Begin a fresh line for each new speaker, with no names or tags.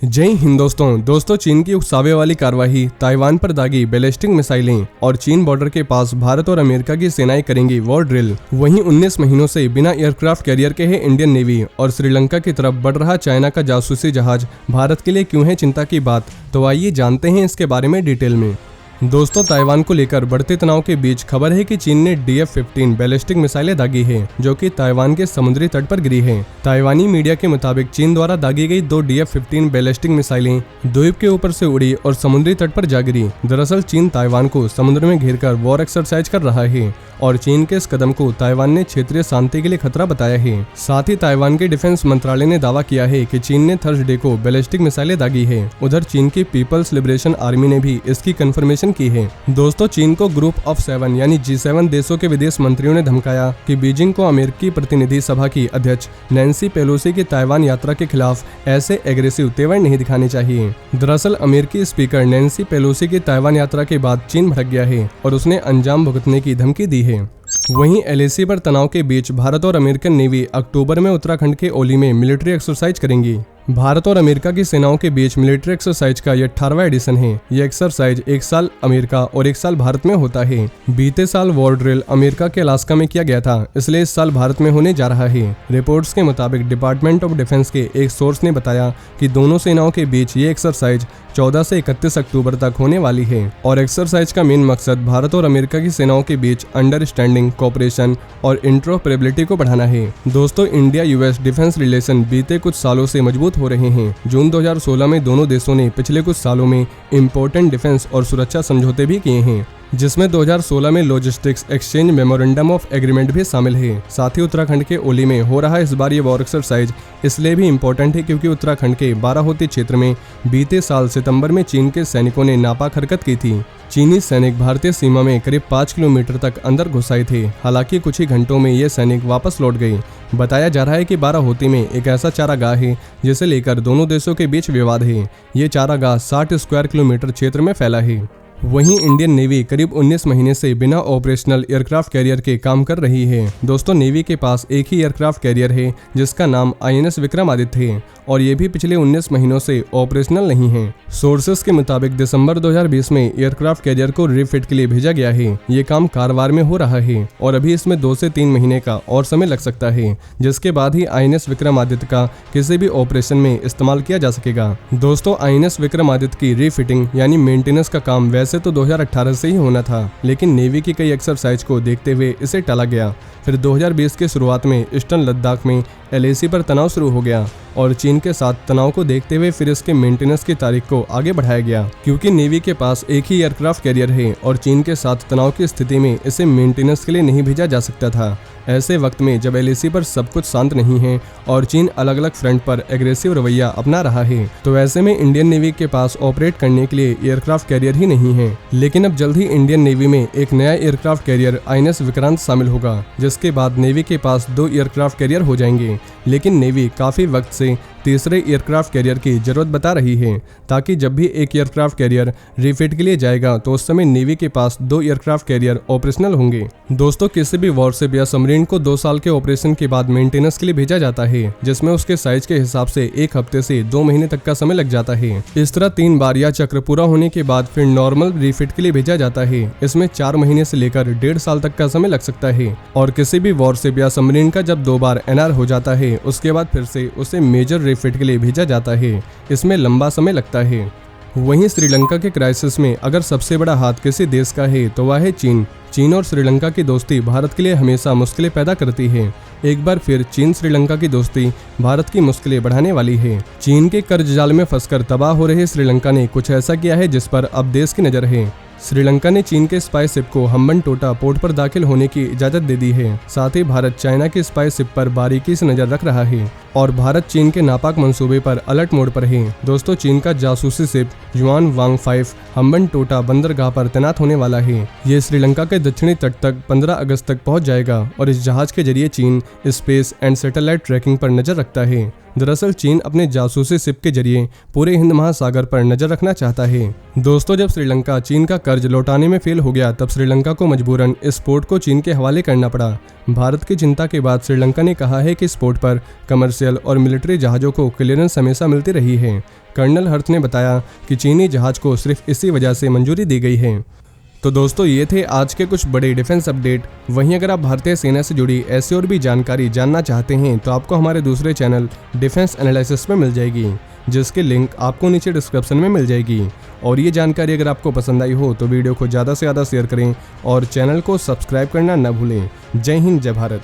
जय हिंद दोस्तों चीन की उकसावे वाली कार्रवाई, ताइवान पर दागी बैलिस्टिक मिसाइलें और चीन बॉर्डर के पास भारत और अमेरिका की सेनाएं करेंगी वॉर ड्रिल। वहीं 19 महीनों से बिना एयरक्राफ्ट कैरियर के है इंडियन नेवी और श्रीलंका की तरफ बढ़ रहा चाइना का जासूसी जहाज भारत के लिए क्यों है चिंता की बात, तो आइए जानते हैं इसके बारे में डिटेल में। दोस्तों, ताइवान को लेकर बढ़ते तनाव के बीच खबर है कि चीन ने DF-15 बैलिस्टिक मिसाइलें दागी है जो कि ताइवान के समुद्री तट पर गिरी है। ताइवानी मीडिया के मुताबिक चीन द्वारा दागी गई 2 DF-15 बैलिस्टिक मिसाइलें द्वीप के ऊपर से उड़ी और समुद्री तट पर जा गिरी। दरअसल चीन ताइवान को समुद्र में घेरकर वॉर एक्सरसाइज कर रहा है और चीन के इस कदम को ताइवान ने क्षेत्रीय शांति के लिए खतरा बताया है। साथ ही ताइवान के डिफेंस मंत्रालय ने दावा किया है कि चीन ने थर्सडे को बैलिस्टिक मिसाइलें दागी है। उधर चीन की पीपल्स लिबरेशन आर्मी ने भी इसकी कंफर्मेशन की है। दोस्तों, चीन को ग्रुप ऑफ 7 यानी G7 देशों के विदेश मंत्रियों ने धमकाया कि बीजिंग को अमेरिकी प्रतिनिधि सभा की अध्यक्ष नैन्सी पेलोसी की ताइवान यात्रा के खिलाफ ऐसे एग्रेसिव तेवर नहीं दिखाने चाहिए। दरअसल अमेरिकी स्पीकर नैन्सी पेलोसी की ताइवान यात्रा के बाद चीन भड़क गया है और उसने अंजाम भुगतने की धमकी दी है। वहीं LAC पर तनाव के बीच भारत और अमेरिकन नेवी अक्टूबर में उत्तराखंड के ओली में मिलिट्री एक्सरसाइज करेंगी। भारत और अमेरिका की सेनाओं के बीच मिलिट्री एक्सरसाइज का यह 18वां एडिशन है। यह एक्सरसाइज 1 साल अमेरिका और 1 साल भारत में होता है। बीते साल वॉर ड्रिल अमेरिका के अलास्का में किया गया था, इसलिए इस साल भारत में होने जा रहा है। रिपोर्ट्स के मुताबिक डिपार्टमेंट ऑफ डिफेंस के एक सोर्स ने बताया कि दोनों सेनाओं के बीच ये एक्सरसाइज 14 से 31 अक्टूबर तक होने वाली है और एक्सरसाइज का मेन मकसद भारत और अमेरिका की सेनाओं के बीच अंडरस्टैंडिंग, कोऑपरेशन और इंटरऑपरेबिलिटी को बढ़ाना है। दोस्तों, इंडिया US डिफेंस रिलेशन बीते कुछ सालों से मजबूत हो रहे हैं। जून 2016 में दोनों देशों ने पिछले कुछ सालों में इंपॉर्टेंट डिफेंस और सुरक्षा समझौते भी किए हैं, जिसमें 2016 में logistics exchange memorandum of agreement भी शामिल है। साथ ही उत्तराखंड के ओली में हो रहा इस बार ये वॉर एक्सरसाइज इसलिए भी इम्पोर्टेंट है क्योंकि उत्तराखंड के बाराहोती क्षेत्र में बीते साल सितंबर में चीन के सैनिकों ने नापाक हरकत की थी। चीनी सैनिक भारतीय सीमा में करीब 5 किलोमीटर तक अंदर घुस आए थे। हालांकि कुछ ही घंटों में ये सैनिक वापस लौट गए। बताया जा रहा है कि बाराहोती में एक ऐसा चारागाह है जिसे लेकर दोनों देशों के बीच विवाद है। ये चारागाह 60 स्क्वायर किलोमीटर क्षेत्र में फैला है। वहीं इंडियन नेवी करीब 19 महीने से बिना ऑपरेशनल एयरक्राफ्ट कैरियर के काम कर रही है। दोस्तों, नेवी के पास एक ही एयरक्राफ्ट कैरियर है जिसका नाम INS विक्रमादित्य है और ये भी पिछले 19 महीनों से ऑपरेशनल नहीं है। सोर्सेस के मुताबिक दिसंबर 2020 में एयरक्राफ्ट कैरियर को रिफिट के लिए भेजा गया है। ये काम कारवार में हो रहा है और अभी इसमें 2 से 3 महीने का और समय लग सकता है, जिसके बाद ही INS विक्रमादित्य का किसी भी ऑपरेशन में इस्तेमाल किया जा सकेगा। दोस्तों, INS विक्रमादित्य की रिफिटिंग यानी मेंटेनेंस का काम वैसे तो 2018 से ही होना था, लेकिन नेवी की कई एक्सरसाइज को देखते हुए इसे टाला गया। फिर 2020 के शुरुआत में ईस्टर्न लद्दाख में LAC पर तनाव शुरू हो गया और चीन के साथ तनाव को देखते हुए फिर इसके मेंटेनेंस की तारीख को आगे बढ़ाया गया। क्योंकि नेवी के पास एक ही एयरक्राफ्ट कैरियर है और चीन के साथ तनाव की स्थिति में इसे मेंटेनेंस के लिए नहीं भेजा जा सकता था। ऐसे वक्त में जब LAC पर सब कुछ शांत नहीं है और चीन अलग अलग फ्रंट पर एग्रेसिव रवैया अपना रहा है, तो ऐसे में इंडियन नेवी के पास ऑपरेट करने के लिए एयरक्राफ्ट कैरियर ही नहीं है। लेकिन अब जल्द ही इंडियन नेवी में एक नया एयरक्राफ्ट कैरियर INS विक्रांत शामिल होगा, जिसके बाद नेवी के पास 2 एयरक्राफ्ट कैरियर हो जाएंगे। लेकिन नेवी काफी वक्त से तीसरे एयरक्राफ्ट कैरियर की जरूरत बता रही है, ताकि जब भी एक एयरक्राफ्ट कैरियर रिफिट के लिए जाएगा तो उस समय नेवी के पास 2 एयरक्राफ्ट कैरियर ऑपरेशनल होंगे। दोस्तों, किसी भी वॉरशिप या सबमरीन को 2 साल के ऑपरेशन के बाद मेंटेनेंस के लिए भेजा जाता है, जिसमें उसके साइज के हिसाब से 1 हफ्ते से 2 महीने तक का समय लग जाता है। इस तरह 3 बार यह चक्र पूरा होने के बाद फिर नॉर्मल रिफिट के लिए भेजा जाता है। इसमें 4 महीने से लेकर 1.5 साल तक का समय लग सकता है। और किसी भी वॉरशिप या सबमरीन का जब 2 बार NR हो जाता है, उसके बाद फिर से उसे मेजर रिफिट के लिए भेजा जाता है। इसमें लंबा समय लगता है। वहीं श्रीलंका के क्राइसिस में अगर सबसे बड़ा हाथ किसी देश का है तो वह है चीन। चीन और श्रीलंका की दोस्ती भारत के लिए हमेशा मुश्किलें पैदा करती है। एक बार फिर चीन श्रीलंका की दोस्ती भारत की मुश्किलें बढ़ाने वाली है। चीन के कर्ज जाल में फंसकर तबाह हो रहे श्रीलंका ने कुछ ऐसा किया है जिस पर अब देश की नजर है। श्रीलंका ने चीन के स्पाई शिप को हम्बनटोटा पोर्ट पर दाखिल होने की इजाजत दे दी है। साथ ही भारत चाइना की स्पाई शिप पर बारीकी से नजर रख रहा है और भारत चीन के नापाक मंसूबे पर अलर्ट मोड पर है। दोस्तों, चीन का जासूसी शिप युआन वांग 5 हम्बनटोटा बंदरगाह पर तैनात होने वाला है। ये श्रीलंका के दक्षिणी तट तक 15 अगस्त तक पहुंच जाएगा और इस जहाज के जरिए चीन स्पेस एंड सैटेलाइट ट्रैकिंग पर नजर रखता है। दरअसल चीन अपने जासूसी शिप के जरिए पूरे हिंद महासागर पर नजर रखना चाहता है। दोस्तों, जब श्रीलंका चीन का कर्ज लौटाने में फेल हो गया तब श्रीलंका को मजबूरन इस पोर्ट को चीन के हवाले करना पड़ा। भारत की चिंता के बाद श्रीलंका ने कहा है कि इस पोर्ट पर कमर्शियल और मिलिट्री जहाज़ों को क्लियरेंस हमेशा मिलती रही है। कर्नल हर्थ ने बताया कि चीनी जहाज को सिर्फ इसी वजह से मंजूरी दी गई है। तो दोस्तों, ये थे आज के कुछ बड़े डिफेंस अपडेट। वहीं अगर आप भारतीय सेना से जुड़ी ऐसी और भी जानकारी जानना चाहते हैं तो आपको हमारे दूसरे चैनल डिफेंस एनालिसिस में मिल जाएगी, जिसकी लिंक आपको नीचे डिस्क्रिप्शन में मिल जाएगी। और ये जानकारी अगर आपको पसंद आई हो तो वीडियो को ज़्यादा से ज़्यादा शेयर करें और चैनल को सब्सक्राइब करना न भूलें। जय हिंद, जय भारत।